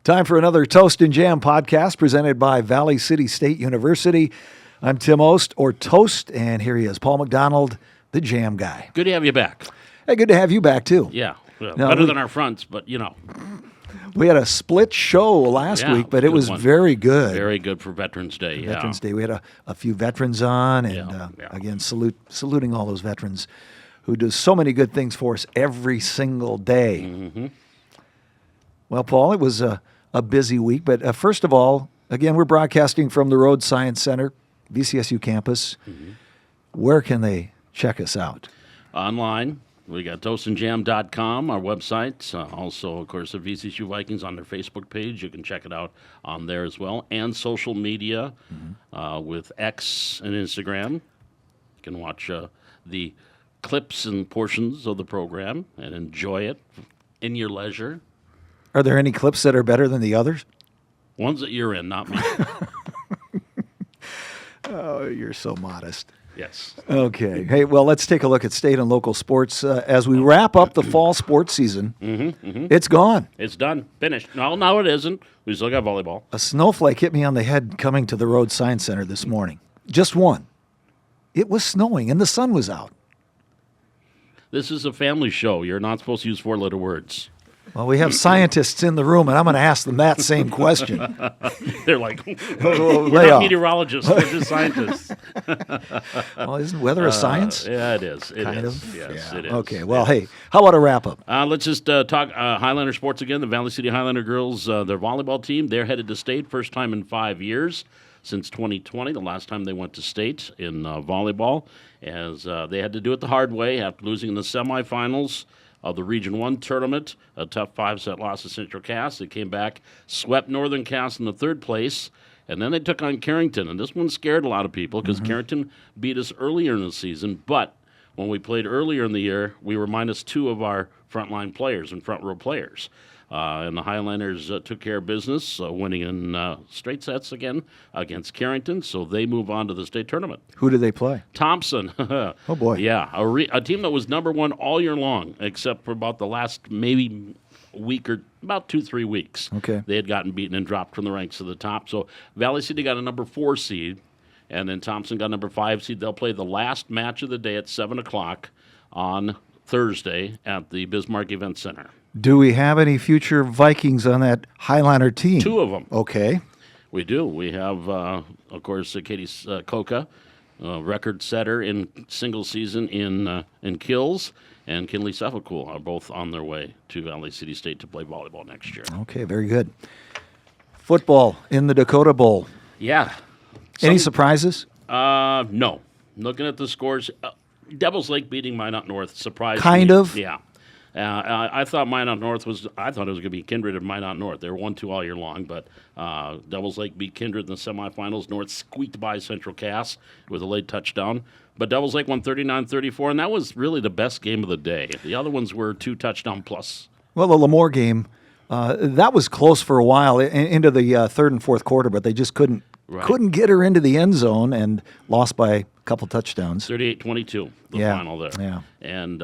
Time for another Toast N Jam Podcast presented by Valley City State University. I'm Tim Ost, or Toast, and here he is, Paul McDonald, the Jam Guy. Good to have you back. Hey, good to have you back, too. Yeah, well, better than our fronts, but you know. We had a split show last week, but it was very good. Very good for Veterans Day, Veterans Day. We had a few veterans on, and again, saluting all those veterans who do so many good things for us every single day. Mm-hmm. Well, Paul, it was a busy week, but first of all, again, we're broadcasting from the Rhodes Science Center, VCSU campus. Mm-hmm. Where can they check us out? Online. We got tostandjam.com, our website. Also, of course, the VCSU Vikings on their Facebook page. You can check it out on there as well. And social media with X and Instagram. You can watch the clips and portions of the program and enjoy it in your leisure. Are there any clips that are better than the others? Ones that you're in, not me. Oh, you're so modest. Yes. Okay. Hey, well, let's take a look at state and local sports. As we wrap up the fall sports season, It's gone. It's done. Finished. No, it isn't. We still got volleyball. A snowflake hit me on the head coming to the Rhodes Science Center this morning. Just one. It was snowing and the sun was out. This is a family show. You're not supposed to use four-letter words. Well, we have scientists in the room, and I'm going to ask them that same question. They're like, we're not meteorologists, we're just scientists. Well, isn't weather a science? Yeah, it is. It kind is. of? Yes, yeah. it is. Okay, well, hey, how about a wrap-up? Let's just talk Highlander sports again. The Valley City Highlander girls, their volleyball team, they're headed to state first time in 5 years. Since 2020, the last time they went to state in volleyball, as they had to do it the hard way after losing in the semifinals of the Region 1 tournament, a tough 5-set loss to Central Cass. They came back, swept Northern Cass in the third place, and then they took on Carrington. And this one scared a lot of people because Carrington beat us earlier in the season, but when we played earlier in the year, we were -2 of our frontline players and front row players. And the Highlanders took care of business, winning in straight sets again against Carrington, so they move on to the state tournament. Who did they play? Thompson. Oh, boy. Yeah, a team that was number one all year long, except for about the last maybe week or about 2-3 weeks. Okay. They had gotten beaten and dropped from the ranks to the top. So Valley City got a number 4 seed, and then Thompson got number 5 seed. They'll play the last match of the day at 7 o'clock on Thursday at the Bismarck Event Center. Do we have any future Vikings on that Highlander team? 2 of them. Okay. We do. We have, of course, Katie Coca, record setter in single season in kills, and Kinley Suffolcool are both on their way to Valley City State to play volleyball next year. Okay, very good. Football in the Dakota Bowl. Yeah. Any surprises? No. Looking at the scores, Devils Lake beating Minot North surprised me. Kind of? Yeah. I thought Minot North I thought it was going to be Kindred and Minot North. They were 1-2 all year long, but Devils Lake beat Kindred in the semifinals. North squeaked by Central Cass with a late touchdown. But Devils Lake won 39-34, and that was really the best game of the day. The other ones were 2 touchdown plus. Well, the Lemoore game, that was close for a while into the third and fourth quarter, but they just couldn't get her into the end zone and lost by a couple touchdowns. 38-22, the final there. Yeah. And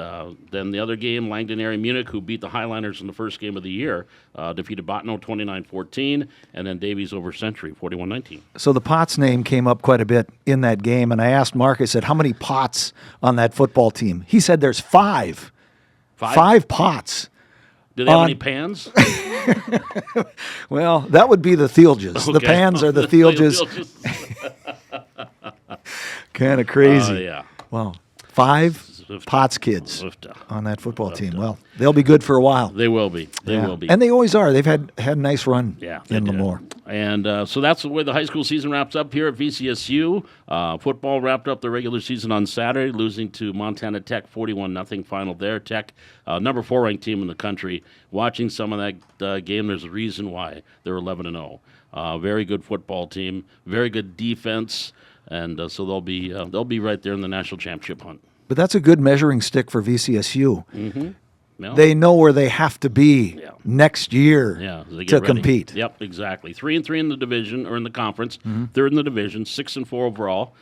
then the other game, Langdon Area Munich, who beat the Highlanders in the first game of the year, defeated Botno 29-14, and then Davies over Century 41-19. So the Potts name came up quite a bit in that game, and I asked Mark, I said, how many Potts on that football team? He said there's 5. 5 Potts. Do they have any Pans? Well, that would be the Thealges. Okay. The Pans are the Thealges. Kind of crazy. Yeah. Well, 5 Potts kids on that football team. Well, they'll be good for a while. They will be. They will be. And they always are. They've had a nice run in Lemoore. And so that's the way the high school season wraps up here at VCSU. Football wrapped up the regular season on Saturday, losing to Montana Tech 41-0 final there. Tech, number 4 ranked team in the country. Watching some of that game, there's a reason why they're 11-0. Very good football team, very good defense, and so they'll be right there in the national championship hunt. But that's a good measuring stick for VCSU. Mm-hmm. Well, they know where they have to be next year to compete. Yep, exactly. 3-3 in the division or in the conference, third in the division, 6-4 overall.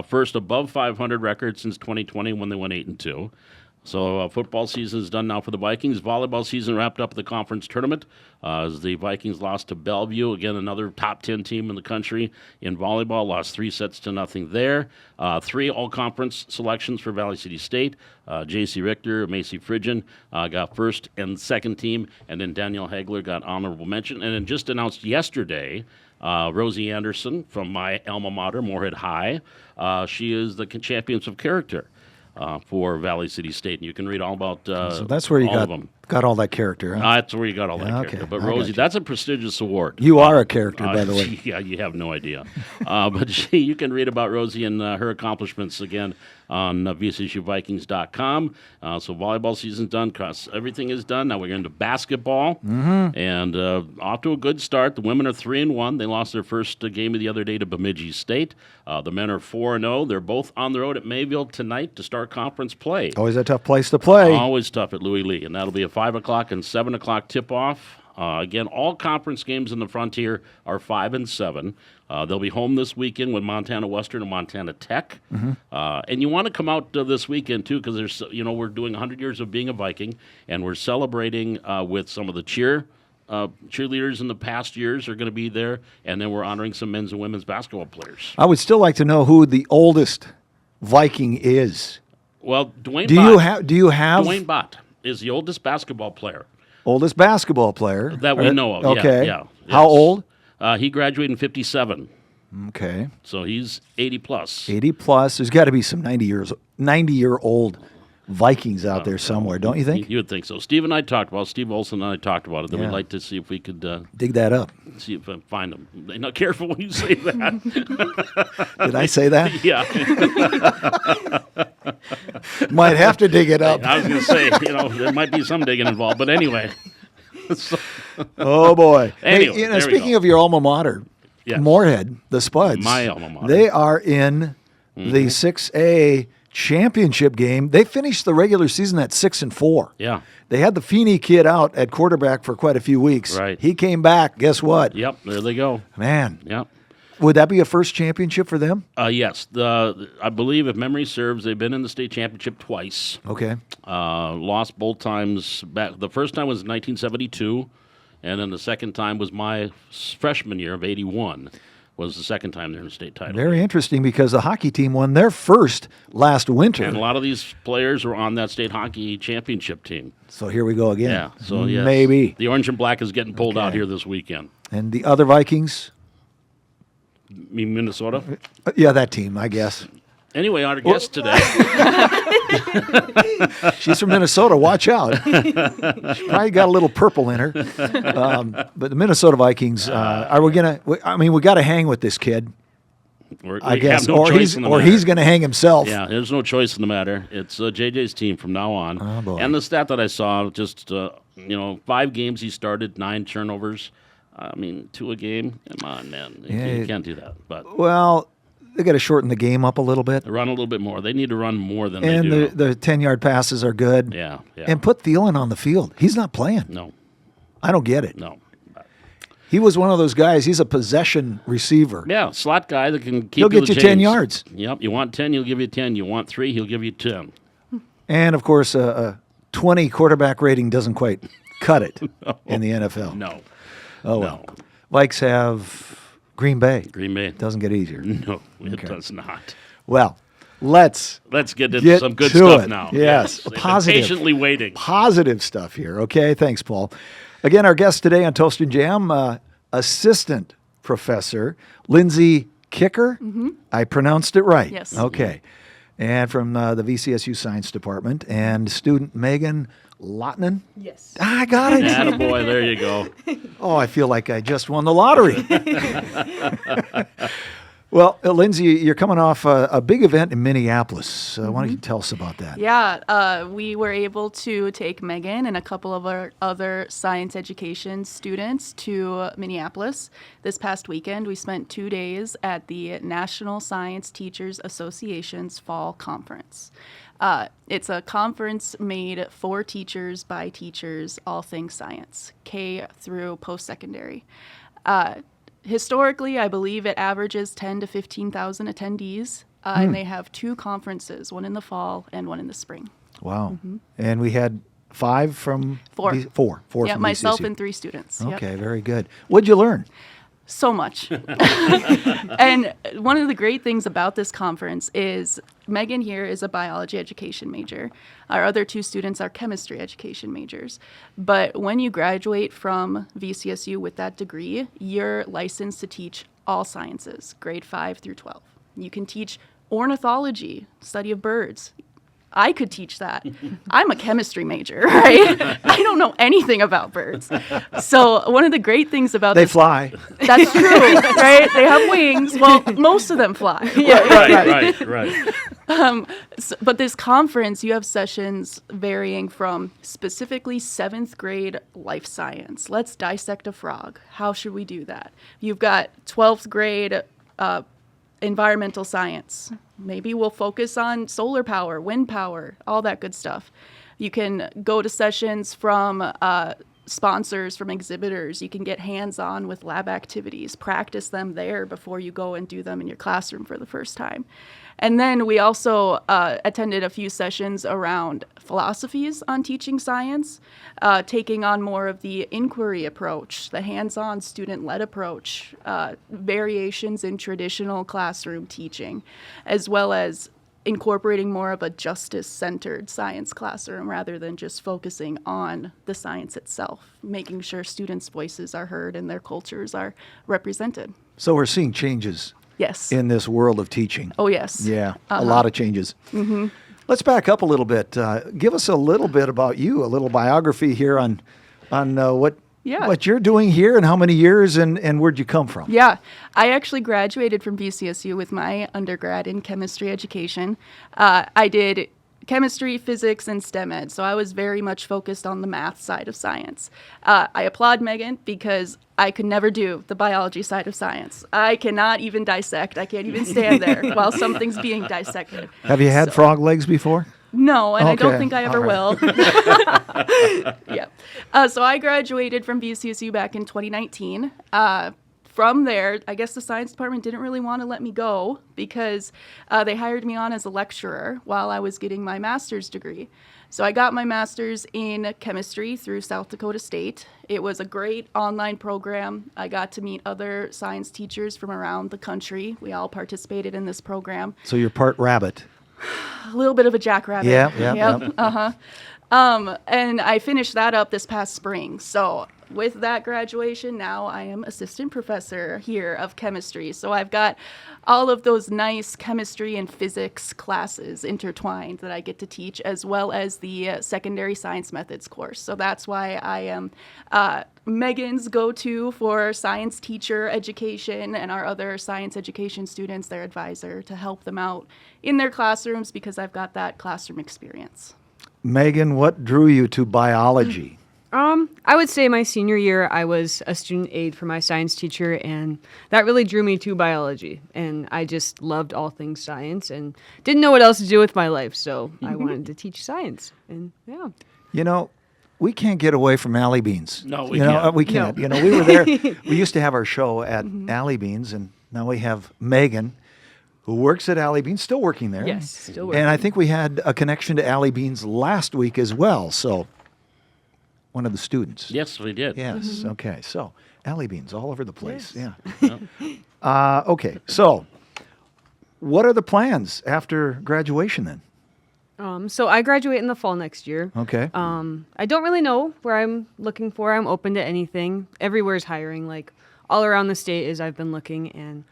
First above 500 record since 2020 when they went 8-2. So football season is done now for the Vikings. Volleyball season wrapped up the conference tournament as the Vikings lost to Bellevue. Again, another top 10 team in the country in volleyball. Lost 3-0 there. 3 all-conference selections for Valley City State. J.C. Richter, Macy Fridgen got first and second team. And then Danielle Hagler got honorable mention. And then just announced yesterday, Rosie Anderson from my alma mater, Moorhead High. She is the champions of character for Valley City State, and you can read all about so that's where you got all that character. Huh? That's where you got all that character. But Rosie, that's a prestigious award. You are a character, by the way. Yeah, you have no idea. But you can read about Rosie and her accomplishments again on VSSUVikings.com. So volleyball season's done. Everything is done. Now we're into basketball, and off to a good start. The women are 3-1. They lost their first game of the other day to Bemidji State. The men are 4-0. They're both on the road at Mayville tonight to start conference play. Always a tough place to play. Always tough at Louis Lee, and that'll be a 5 o'clock and 7 o'clock tip-off. Again, all conference games in the Frontier are 5 and 7. They'll be home this weekend with Montana Western and Montana Tech. And you want to come out this weekend, too, because there's, we're doing 100 years of being a Viking, and we're celebrating with some of the cheerleaders in the past years are going to be there, and then we're honoring some men's and women's basketball players. I would still like to know who the oldest Viking is. Well, Dwayne Do you have Dwayne Bott is the oldest basketball player. Oldest basketball player that we know of. Okay. Yeah. How old? He graduated in 57. Okay. So he's 80 plus. 80 plus. There's got to be some 90-year-old Vikings out there somewhere, don't you think? You would think so. Steve Olson and I talked about it. That we'd like to see if we could dig that up. See if I find them. Now, careful when you say that. Did I say that? Yeah. Might have to dig it up. I was going to say, there might be some digging involved, but anyway. Oh boy. Anyway, hey, speaking of your alma mater, yes. Moorhead, the Spuds. My alma mater. They are in the 6A championship game. They finished the regular season at 6-4. Yeah. They had the Feeney kid out at quarterback for quite a few weeks. Right. He came back. Guess what? Yep. There they go. Man. Yep. Would that be a first championship for them? Yes. I believe, if memory serves, they've been in the state championship twice. Okay. Lost both times back. The first time was 1972, and then the second time was my freshman year of 81. Was the second time they're in the state title. Very interesting, because the hockey team won their first last winter. And a lot of these players were on that state hockey championship team. So here we go again. Yeah, so yes. Maybe. The orange and black is getting pulled out here this weekend. And the other Vikings? Minnesota? Yeah, that team, I guess. Anyway, our guest today. She's from Minnesota. Watch out. She probably got a little purple in her. But the Minnesota Vikings, are we going to – I mean, we got to hang with this kid, I guess. No he's going to hang himself. Yeah, there's no choice in the matter. It's JJ's team from now on. Oh, boy. And the stat that I saw, just, 5 games he started, 9 turnovers. I mean, 2 a game. Come on, man. You can't do that. But well, they got to shorten the game up a little bit. Run a little bit more. They need to run more than they do. And the 10-yard passes are good. Yeah. And put Thielen on the field. He's not playing. No. I don't get it. No. He was one of those guys. He's a possession receiver. Yeah, slot guy that can keep He'll get you 10 yards. Yep. You want 10, he'll give you 10. You want 3, he'll give you 10. And, of course, a 20 quarterback rating doesn't quite cut it in the NFL. No. Oh, well. No. Vikes have Green Bay. Green Bay. It doesn't get easier. No, it does not. Well, let's get into some good stuff now. Yes. Positive. Patiently waiting. Positive stuff here. Okay, thanks, Paul. Again, our guest today on Toast N Jam, Assistant Professor Lindsey Kiecker. Mm-hmm. I pronounced it right. Yes. Okay. And from the VCSU Science Department, and student Megan Lahtonen. Yes. I got it. Attaboy, there you go. Oh, I feel like I just won the lottery. Well, Lindsey, you're coming off a big event in Minneapolis. Why don't you tell us about that? Yeah, we were able to take Megan and a couple of our other science education students to Minneapolis this past weekend. We spent 2 days at the National Science Teachers Association's Fall Conference. It's a conference made for teachers by teachers, all things science, K through post-secondary. Historically, I believe it averages 10 to 15,000 attendees, and they have 2 conferences, one in the fall and one in the spring. Wow. And we had 5 from Four. Four Yeah, from myself VCSU. and 3 students. Yep. Okay, very good. What'd you learn? So much. And one of the great things about this conference is Megan here is a biology education major. Our other 2 students are chemistry education majors. But when you graduate from VCSU with that degree, you're licensed to teach all sciences, grade 5 through 12. You can teach ornithology, study of birds. I could teach that. I'm a chemistry major, right? I don't know anything about birds. So one of the great things about They this, fly. that's true, right? They have wings. Well, most of them fly. Right. But this conference, you have sessions varying from specifically 7th grade life science. Let's dissect a frog. How should we do that? You've got 12th grade environmental science. Maybe we'll focus on solar power, wind power, all that good stuff. You can go to sessions from sponsors, from exhibitors. You can get hands-on with lab activities, practice them there before you go and do them in your classroom for the first time. And then we also attended a few sessions around philosophies on teaching science, taking on more of the inquiry approach, the hands-on student-led approach, variations in traditional classroom teaching, as well as incorporating more of a justice-centered science classroom rather than just focusing on the science itself, making sure students' voices are heard and their cultures are represented. So we're seeing changes Yes. in this world of teaching. Oh, yes. Yeah, a lot of changes. Let's back up a little bit. Give us a little bit about you, a little biography here on what you're doing here and how many years and where'd you come from? Yeah, I actually graduated from VCSU with my undergrad in chemistry education. I did chemistry, physics, and STEM ed, so I was very much focused on the math side of science. I applaud Megan because I could never do the biology side of science. I cannot even dissect. I can't even stand there while something's being dissected. Have you had frog legs before? No, and I don't Okay. think I ever All will. Yeah. So I graduated from VCSU back in 2019. From there, I guess the science department didn't really want to let me go because they hired me on as a lecturer while I was getting my master's degree. So I got my master's in chemistry through South Dakota State. It was a great online program. I got to meet other science teachers from around the country. We all participated in this program. So you're part rabbit. A little bit of a jackrabbit. Yeah. Uh-huh. And I finished that up this past spring. So with that graduation, now I am assistant professor here of chemistry. So I've got all of those nice chemistry and physics classes intertwined that I get to teach, as well as the secondary science methods course. So that's why I am Megan's go-to for science teacher education and our other science education students, their advisor, to help them out in their classrooms because I've got that classroom experience. Megan, what drew you to biology? I would say my senior year, I was a student aide for my science teacher, and that really drew me to biology. And I just loved all things science and didn't know what else to do with my life, so I wanted to teach science. And yeah. You know, we can't get away from Alley Beans. No, we can't. can't. We can't. No. You know, we were there. We used to have our show at Alley Beans, and now we have Megan, who works at Alley Beans, still working there. Yes, still working. And I think we had a connection to Alley Beans last week as well. So, one of the students. Yes, we did. Yes. Okay. So, Alley Beans all over the place. Yes. Yeah. Okay. So, what are the plans after graduation then? So I graduate in the fall next year. Okay. I don't really know where I'm looking for. I'm open to anything. Everywhere's hiring, like all around the state as I've been looking, and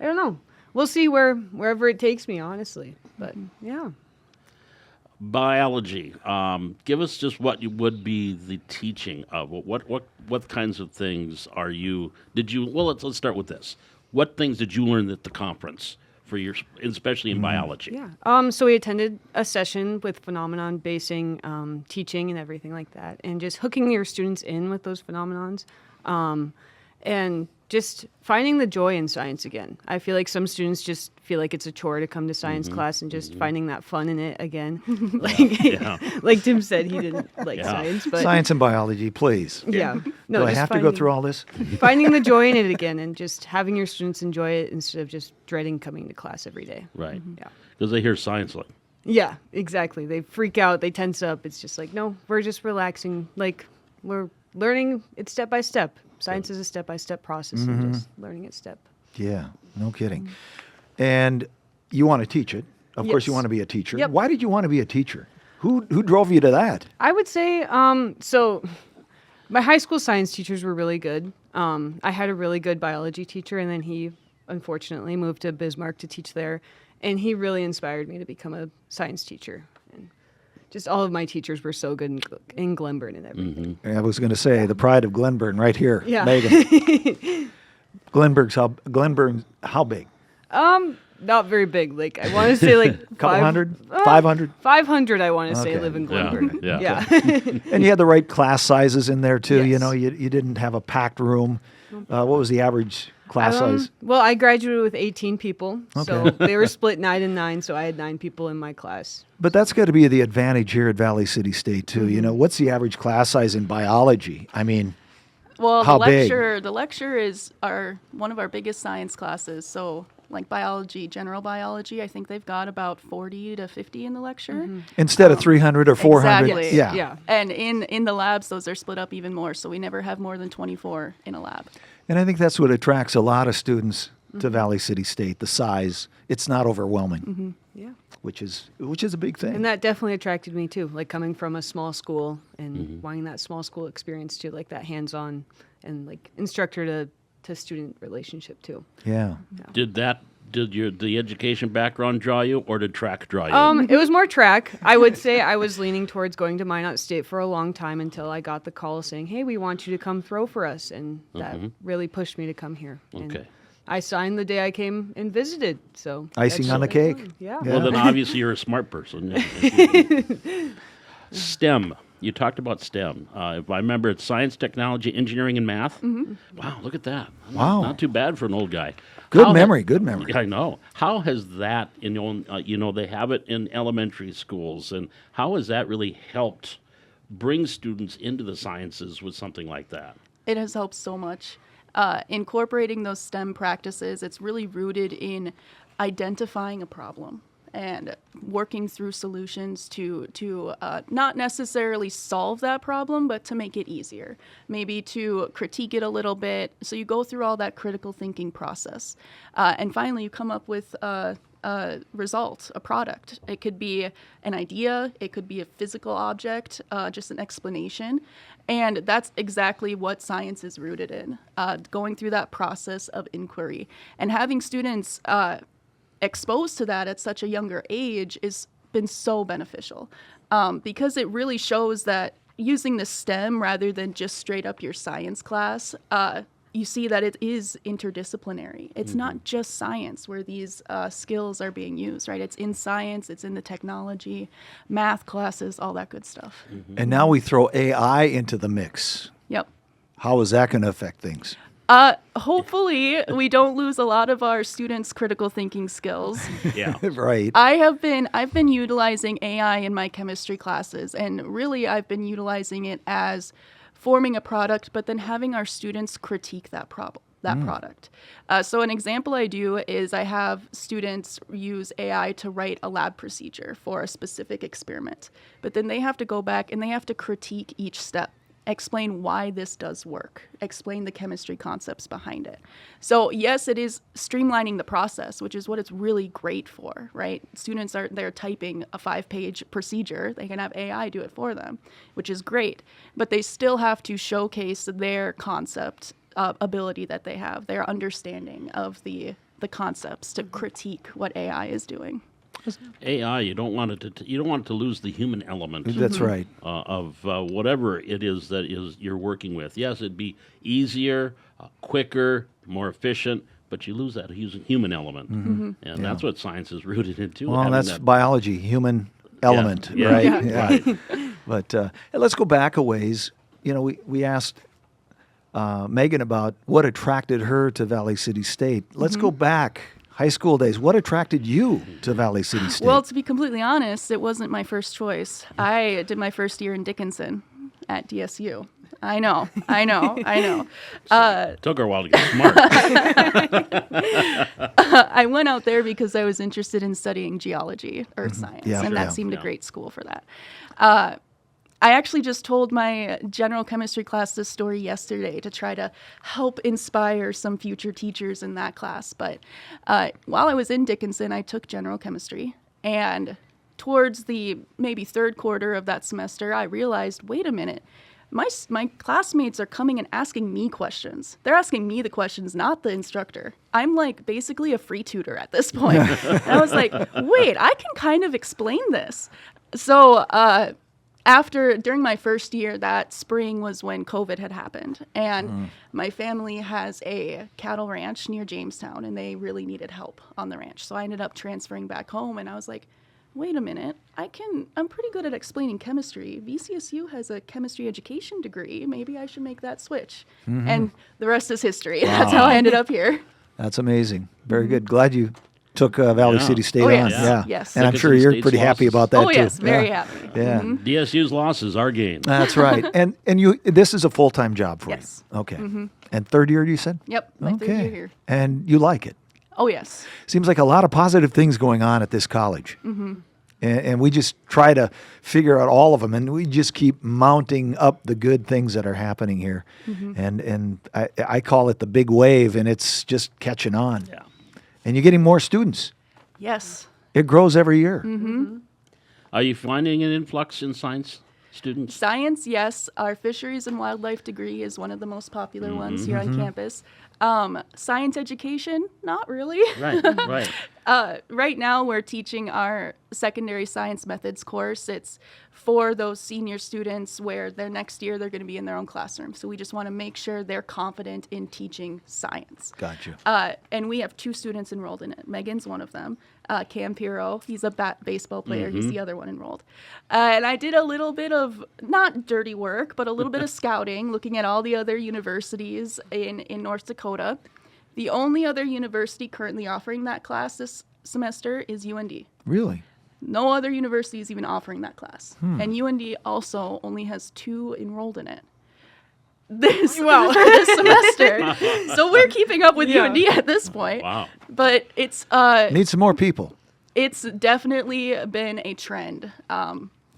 I don't know. We'll see wherever it takes me, honestly. But yeah. Biology. Give us just what you would be the teaching of. What kinds of things are you? Did you? Well, let's start with this. What things did you learn at the conference for your, especially in biology? Yeah. So we attended a session with phenomenon basing teaching and everything like that, and just hooking your students in with those phenomenons, and just finding the joy in science again. I feel like some students just feel like it's a chore to come to science class, and just finding that fun in it again. Like Tim said, he didn't like science, but Science and biology, please. yeah. No, Do I just have to go through all this? finding the joy in it again, and just having your students enjoy it instead of just dreading coming to class every day. Right. Yeah. Because they hear science like, Yeah, exactly. They freak out. They tense up. It's just like, no, we're just relaxing. Like, we're learning it step by step. Science is a step-by-step process and just learning it step. Yeah, no kidding. And you want to teach it. Of course, you want to be a teacher. Yep. Why did you want to be a teacher? Who drove you to that? I would say, so my high school science teachers were really good. I had a really good biology teacher, and then he unfortunately moved to Bismarck to teach there. And he really inspired me to become a science teacher. And just all of my teachers were so good in Glenburn and everything. I was going to say the pride of Glenburn right here, Yeah. Megan. Glenburn, how big? Not very big. Like, I want to say like Couple hundred? 500? 500, I want to say, Okay. live in Glenburn. Yeah. And you had the right class sizes in there too. You Yes. know, you didn't have a packed room. What was the average class size? Well, I graduated with 18 people, so Okay. they were split 9 and 9, so I had 9 people in my class. But that's got to be the advantage here at Valley City State too. You know, what's the average class size in biology? I mean, Well, How the big? lecture is one of our biggest science classes. So, like biology, general biology, I think they've got about 40 to 50 in the lecture. instead of 300 or 400. Exactly. Yeah. Yeah. And in the labs, those are split up even more. So we never have more than 24 in a lab. And I think that's what attracts a lot of students to Valley City State, the size. It's not overwhelming, Yeah. which is a big thing. And that definitely attracted me too, like coming from a small school and wanting that small school experience too, like that hands-on and like instructor to student relationship too. Yeah. Did the education background draw you, or did track draw you? It was more track. I would say I was leaning towards going to Minot State for a long time until I got the call saying, "Hey, we want you to come throw for us," and that really pushed me to come here. And Okay. I signed the day I came and visited. So Icing that's on the so cake. fun. Yeah. Yeah. Well, then obviously you're a smart person. STEM. You talked about STEM. If I remember, it's science, technology, engineering, and math. Wow, look at that. Wow. Not too bad for an old guy. Good How memory. Good memory. I know. How has that, they have it in elementary schools, and how has that really helped bring students into the sciences with something like that? It has helped so much. Incorporating those STEM practices, it's really rooted in identifying a problem and working through solutions to not necessarily solve that problem, but to make it easier, maybe to critique it a little bit. So you go through all that critical thinking process. And finally, you come up with a result, a product. It could be an idea, it could be a physical object, just an explanation. And that's exactly what science is rooted in, going through that process of inquiry. And having students exposed to that at such a younger age has been so beneficial, because it really shows that using the STEM rather than just straight up your science class, you see that it is interdisciplinary. It's not just science where these skills are being used, right? It's in science, it's in the technology, math classes, all that good stuff. And now we throw AI into the mix. Yep. How is that going to affect things? Hopefully, we don't lose a lot of our students' critical thinking skills. Yeah. Right. I've been utilizing AI in my chemistry classes, and really I've been utilizing it as forming a product, but then having our students critique that product. So an example I do is I have students use AI to write a lab procedure for a specific experiment, but then they have to go back and they have to critique each step. Explain why this does work, explain the chemistry concepts behind it. So yes, it is streamlining the process, which is what it's really great for, right? Students aren't there typing a 5-page procedure. They can have AI do it for them, which is great. But they still have to showcase their concept ability that they have, their understanding of the concepts to critique what AI is doing. AI, you don't want it to lose the human element. That's right. Of whatever it is that you're working with. Yes, it'd be easier, quicker, more efficient, but you lose that human element, and that's what science is rooted into. Well, having that's that- biology, human element, Yeah. right? Yeah. Right. But let's go back a ways. You know, we asked Megan about what attracted her to Valley City State. Let's go back. High school days. What attracted you to Valley City State? Well, to be completely honest, it wasn't my first choice. I did my first year in Dickinson at DSU. I know. Took her a while to get smart. I went out there because I was interested in studying geology, earth science, and that seemed a great school for that. I actually just told my general chemistry class this story yesterday to try to help inspire some future teachers in that class. But while I was in Dickinson, I took general chemistry, and towards the maybe third quarter of that semester, I realized, wait a minute, my classmates are coming and asking me questions. They're asking me the questions, not the instructor. I'm like basically a free tutor at this point. And I was like, wait, I can kind of explain this. So during my first year, that spring was when COVID had happened. And my family has a cattle ranch near Jamestown, and they really needed help on the ranch. So I ended up transferring back home, and I was like, wait a minute, I'm pretty good at explaining chemistry. VCSU has a chemistry education degree. Maybe I should make that switch. And the rest is history. Wow. That's how I ended up here. That's amazing. Very good. Glad you took Valley City State on. Yeah. Yes. And I'm sure you're pretty happy about that too. Oh, yes, very happy. Yeah. DSU's losses are gains. That's right. And this is a full-time job for you. Yes. Okay. And third year, you said? Yep, my third year here. And you like it? Oh, yes. Seems like a lot of positive things going on at this college. And we just try to figure out all of them, and we just keep mounting up the good things that are happening here. And I call it the big wave, and it's just catching on. Yeah. And you're getting more students. Yes. It grows every year. Are you finding an influx in science students? Science, yes. Our fisheries and wildlife degree is one of the most popular ones here on campus. Science education, not really. Right. Right now, we're teaching our secondary science methods course. It's for those senior students where their next year they're going to be in their own classroom. So we just want to make sure they're confident in teaching science. Gotcha. And we have 2 students enrolled in it. Megan's one of them. Cam Piro, he's a baseball player. He's the other one enrolled. And I did a little bit of, not dirty work, but a little bit of scouting, looking at all the other universities in North Dakota. The only other university currently offering that class this semester is UND. Really? No other university is even offering that class. And UND also only has 2 enrolled in it this semester. So we're keeping up with UND at this point. Wow. But it's need some more people. It's definitely been a trend.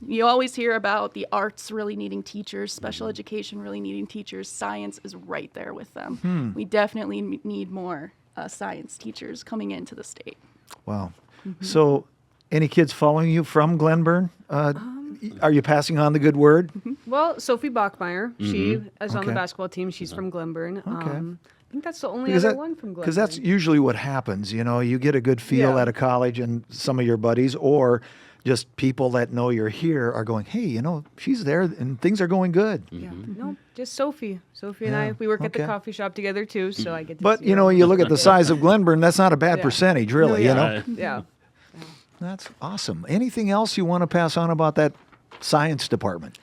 You always hear about the arts really needing teachers, special education really needing teachers. Science is right there with them. We definitely need more science teachers coming into the state. Wow. So any kids following you from Glenburn? Are you passing on the good word? Well, Sophie Bachmeyer, she is on the basketball team. She's from Glenburn. I think that's the only other one from Glenburn. Because that's usually what happens. You know, you get a good feel at a college and some of your buddies, or just people that know you're here are going, hey, you know, she's there and things are going good. Yeah. No, just Sophie. Sophie and I, we work at the coffee shop together too, so I get to But, see you her. know, you look at the size of Glenburn, that's not a bad percentage, really, you know? Yeah. That's awesome. Anything else you want to pass on about that science department?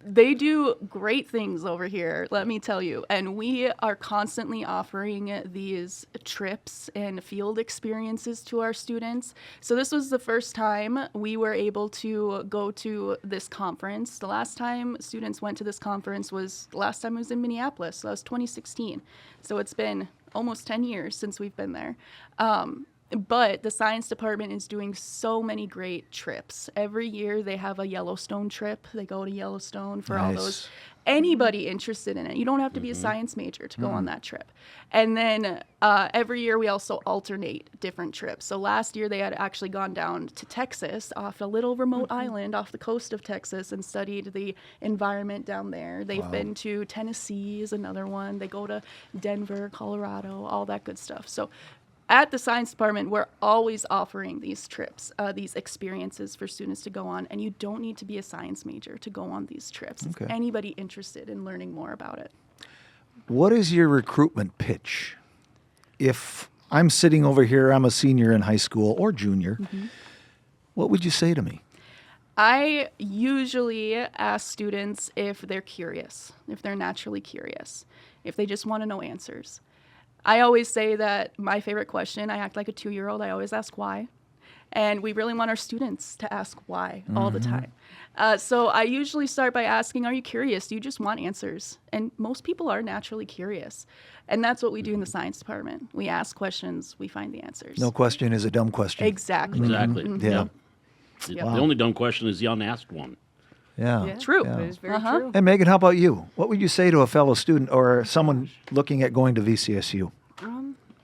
They do great things over here, let me tell you. And we are constantly offering these trips and field experiences to our students. So this was the first time we were able to go to this conference. The last time students went to this conference was in Minneapolis. So that was 2016. So it's been almost 10 years since we've been there. But the science department is doing so many great trips. Every year they have a Yellowstone trip. They go to Yellowstone for all those. Anybody interested in it. You don't have to be a science major to go on that trip. And then every year we also alternate different trips. So last year they had actually gone down to Texas, off a little remote island off the coast of Texas, and studied the environment down there. They've been to Tennessee is another one. They go to Denver, Colorado, all that good stuff. So at the science department, we're always offering these trips, these experiences for students to go on, and you don't need to be a science major to go on these trips. It's anybody interested in learning more about it. What is your recruitment pitch? If I'm sitting over here, I'm a senior in high school or junior, what would you say to me? I usually ask students if they're curious, if they're naturally curious, if they just want to know answers. I always say that my favorite question, I act like a 2-year-old, I always ask why. And we really want our students to ask why all the time. So I usually start by asking, are you curious? Do you just want answers? And most people are naturally curious. And that's what we do in the science department. We ask questions, we find the answers. No question is a dumb question. Exactly. Exactly. Yeah. The only dumb question is the unasked one. Yeah. True. That is very true. And Megan, how about you? What would you say to a fellow student or someone looking at going to VCSU?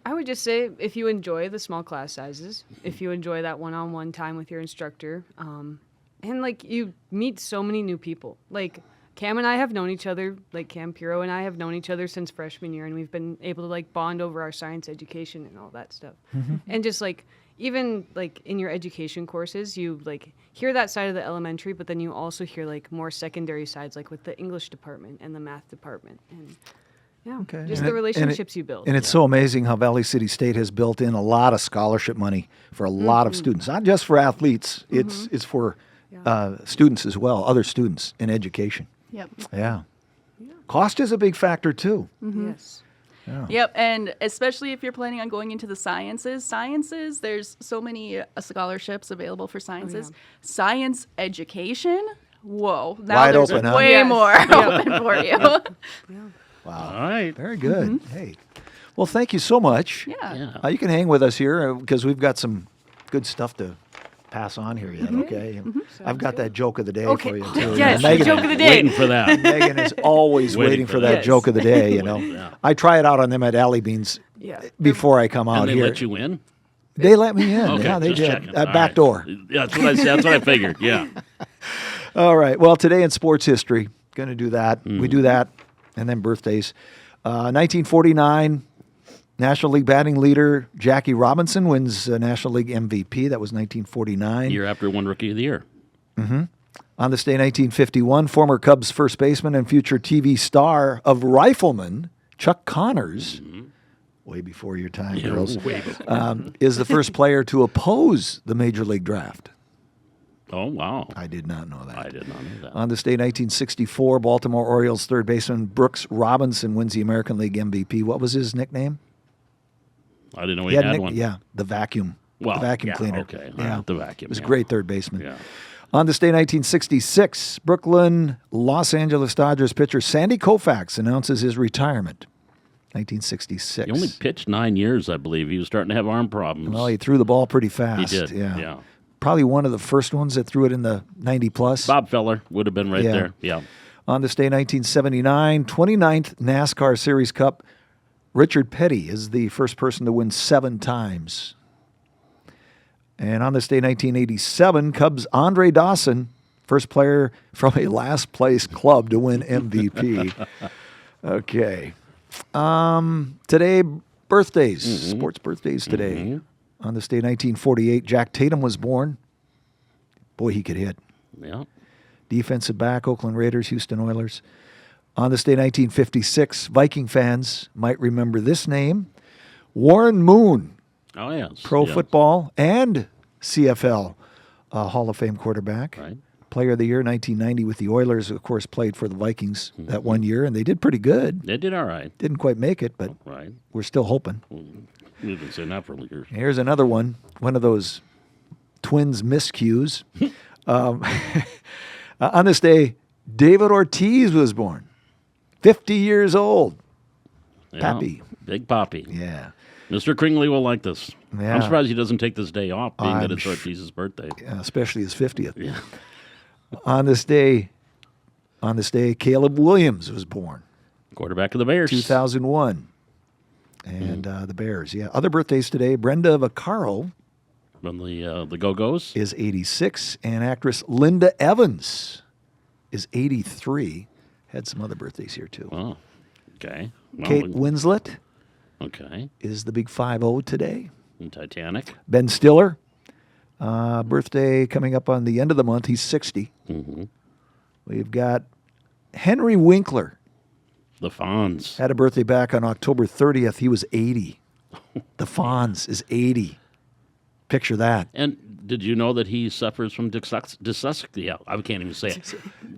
I would just say if you enjoy the small class sizes, if you enjoy that one-on-one time with your instructor, and like you meet so many new people. Like Cam and I have known each other, like Cam Piro and I have known each other since freshman year, and we've been able to like bond over our science education and all that stuff. And just like even like in your education courses, you like hear that side of the elementary, but then you also hear like more secondary sides, like with the English department and the math department, and just the relationships you build. And it's so amazing how Valley City State has built in a lot of scholarship money for a lot of students, not just for athletes. It's for students as well, other students in education. Yep. Yeah. Cost is a big factor too. Yes. Yep, and especially if you're planning on going into the sciences, there's so many scholarships available for sciences. Science education, whoa. Now Wide there's open, huh? way Yes. more open for you. Wow. All right. Very good. Hey. Well, thank you so much. Yeah. You can hang with us here because we've got some good stuff to pass on here yet, okay? I've got that joke of the day for you, too. Yes, Megan, joke of the day. Waiting for that. Megan is always waiting for that Yes. joke of the day, you know. Yeah. I try it out on them at Alley Beans Yeah. before I come out And they here. let you in? They let me in. Okay, Yeah, they just did. checking. At All back right. door. Yeah, that's what I figured. Yeah. All right. Well, today in sports history, going to do that. We do that, and then birthdays. 1949, National League batting leader Jackie Robinson wins National League MVP. That was 1949. Year after one Rookie of the Year. On this day, 1951, former Cubs first baseman and future TV star of Rifleman, Chuck Connors, way before your time, girls, Way before. is the first player to oppose the Major League Draft. Oh, wow. I did not know that. I did not know that. On this day, 1964, Baltimore Orioles third baseman Brooks Robinson wins the American League MVP. What was his nickname? I didn't know he had one. Yeah, the vacuum. Well, the vacuum yeah, cleaner. okay. Yeah, The vacuum, It was a yeah. great third baseman. Yeah. On this day, 1966, Brooklyn, Los Angeles Dodgers pitcher Sandy Koufax announces his retirement. 1966. He only pitched 9 years, I believe. He was starting to have arm problems. Well, he threw the ball pretty He fast. did. Yeah. Probably one of the first ones that threw it in the 90-plus. Bob Feller would have been right Yeah. there. Yeah. On this day, 1979, 29th NASCAR Series Cup, Richard Petty is the first person to win 7 times. And on this day, 1987, Cubs' Andre Dawson, first player from a last-place club to win MVP. Okay. Today, birthdays, sports birthdays today. On this day, 1948, Jack Tatum was born. Boy, he could hit. Yeah. Defensive back, Oakland Raiders, Houston Oilers. On this day, 1956, Viking fans might remember this name, Warren Moon, Oh, yes. pro yes. football and CFL Hall of Fame quarterback. Right. Player of the Year, 1990 with the Oilers, of course, played for the Vikings that one year, and they did pretty good. They did all right. Didn't quite make it, but Right. we're still hoping. We've been saying that for years. Here's another one of those Twins miscues. On this day, David Ortiz was born, 50 years old. Yeah. Pappy. Big Poppy. Yeah. Mr. Kringley will like this. Yeah. I'm surprised he doesn't take this day off, being that I'm it's Ortiz's birthday. Especially his 50th. Yeah. On this day, Caleb Williams was born, Quarterback of the Bears. 2001. And the Bears, yeah. Other birthdays today, Brenda Vaccaro From the Go-Go's. is 86, and actress Linda Evans is 83. Had some other birthdays here, too. Oh, okay. Well, Kate Winslet Okay. is the big 5-0 today. And Titanic. Ben Stiller, birthday coming up on the end of the month. He's 60. Mm-hmm. We've got Henry Winkler. The Fonz. Had a birthday back on October 30th. He was 80. The Fonz is 80. Picture that. And did you know that he suffers from dyslexia? Yeah, I can't even say it.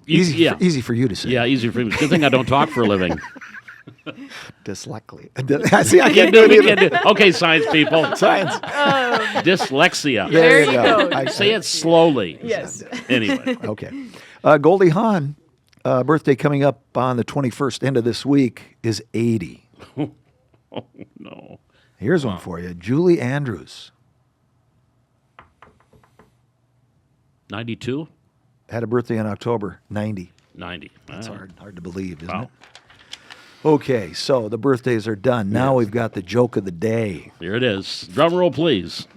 Easy for you to say. Yeah, easy for me. Good thing I don't talk for a living. Dyslexia. See, I can't do it either. Okay, science people. Science. Dyslexia. There you go. go. Say it slowly. Yes. Anyway. Okay. Goldie Hawn, birthday coming up on the 21st, end of this week, is 80. Oh, no. Here's one for you. Julie Andrews 92? had a birthday in October, 90. 90. That's hard to believe, isn't Wow. it? Okay, so the birthdays are done. Now we've got the joke of the day Here it is. Drum roll, please.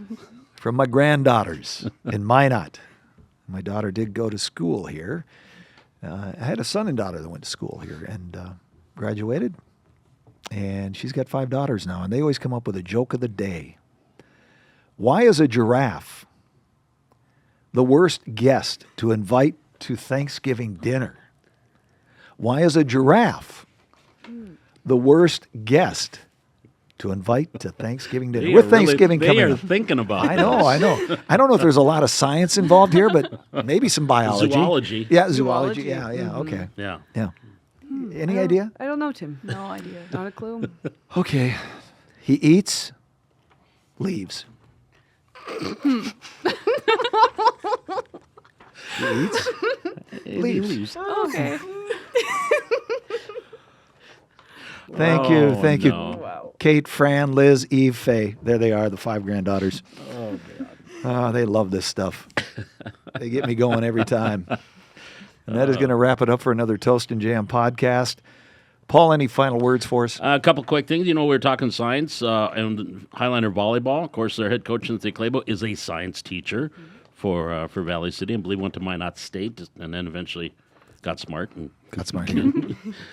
from my granddaughters in Minot. My daughter did go to school here. I had a son and daughter that went to school here and graduated. And she's got 5 daughters now, and they always come up with a joke of the day. Why is a giraffe the worst guest to invite to Thanksgiving dinner? Why is a giraffe the worst guest to invite to Thanksgiving dinner? With Thanksgiving they coming are up. thinking about I know. I don't know if there's a lot of science involved here, but maybe some biology. Zoology. Yeah, zoology. Zoology. Yeah, okay. Yeah. Yeah. Any idea? I don't know, Tim. No idea. Not a clue. Okay. He eats, leaves. He eats, leaves. Okay. Thank you. Oh, Thank you. no. Wow. Kate, Fran, Liz, Eve, Faye. There they are, the 5 granddaughters. Oh, God. Oh, they love this stuff. They get me going every time. And that is going to wrap it up for another Toast and Jam podcast. Paul, any final words for us? A couple quick things. You know, we were talking science and Highlander volleyball. Of course, their head coach, Lindsey Kiecker, is a science teacher for Valley City. I believe went to Minot State and then eventually got smart and Got smart.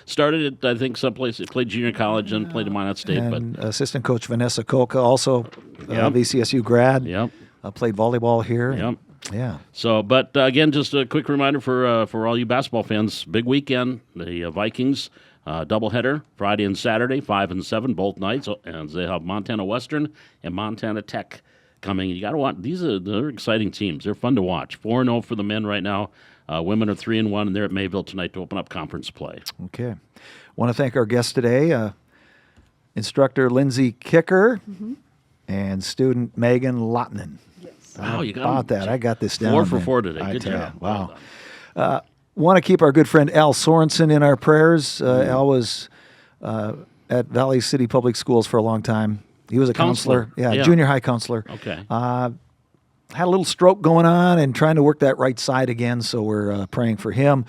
started at, I think, someplace. Played junior college and played at Minot State. And assistant coach Vanessa Koka, also Yep. VCSU grad. Yep. Played volleyball here. Yep. Yeah. So, but again, just a quick reminder for all you basketball fans. Big weekend. The Vikings doubleheader Friday and Saturday, 5 and 7 both nights, and they have Montana Western and Montana Tech coming. You got to watch. They're exciting teams. They're fun to watch. 4-0 for the men right now. Women are 3-1, and they're at Mayville tonight to open up conference play. Okay. Want to thank our guest today, instructor Lindsey Kiecker and student Megan Lahtonen. Wow, you got about them. that. I got this down. 4 for man. 4 today. I Good tell job. you, Well wow. done. Want to keep our good friend Al Sorensen in our prayers. Al was at Valley City Public Schools for a long time. He was a counselor. Yeah. Junior high counselor. Okay. Had a little stroke going on and trying to work that right side again, so we're praying for him.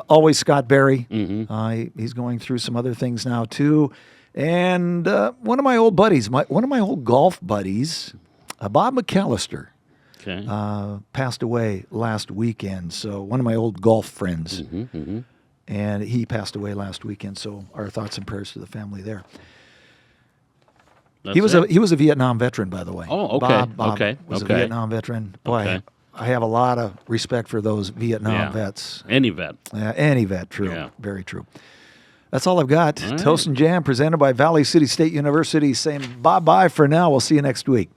Always Scott Berry. He's going through some other things now, too. And one of my old buddies, one of my old golf buddies, Bob McAllister, Okay. passed away last weekend. So one of my old golf friends. And he passed away last weekend, so our thoughts and prayers to the family there. That's He was it. a Vietnam veteran, by the way. Oh, okay. Bob Okay. was Okay. a Vietnam veteran. Boy, Okay. I have a lot of respect for those Vietnam Yeah. vets. Any vet. Any vet, true. Yeah. Very true. That's all I've got. All right. Toast and Jam presented by Valley City State University saying bye-bye for now. We'll see you next week.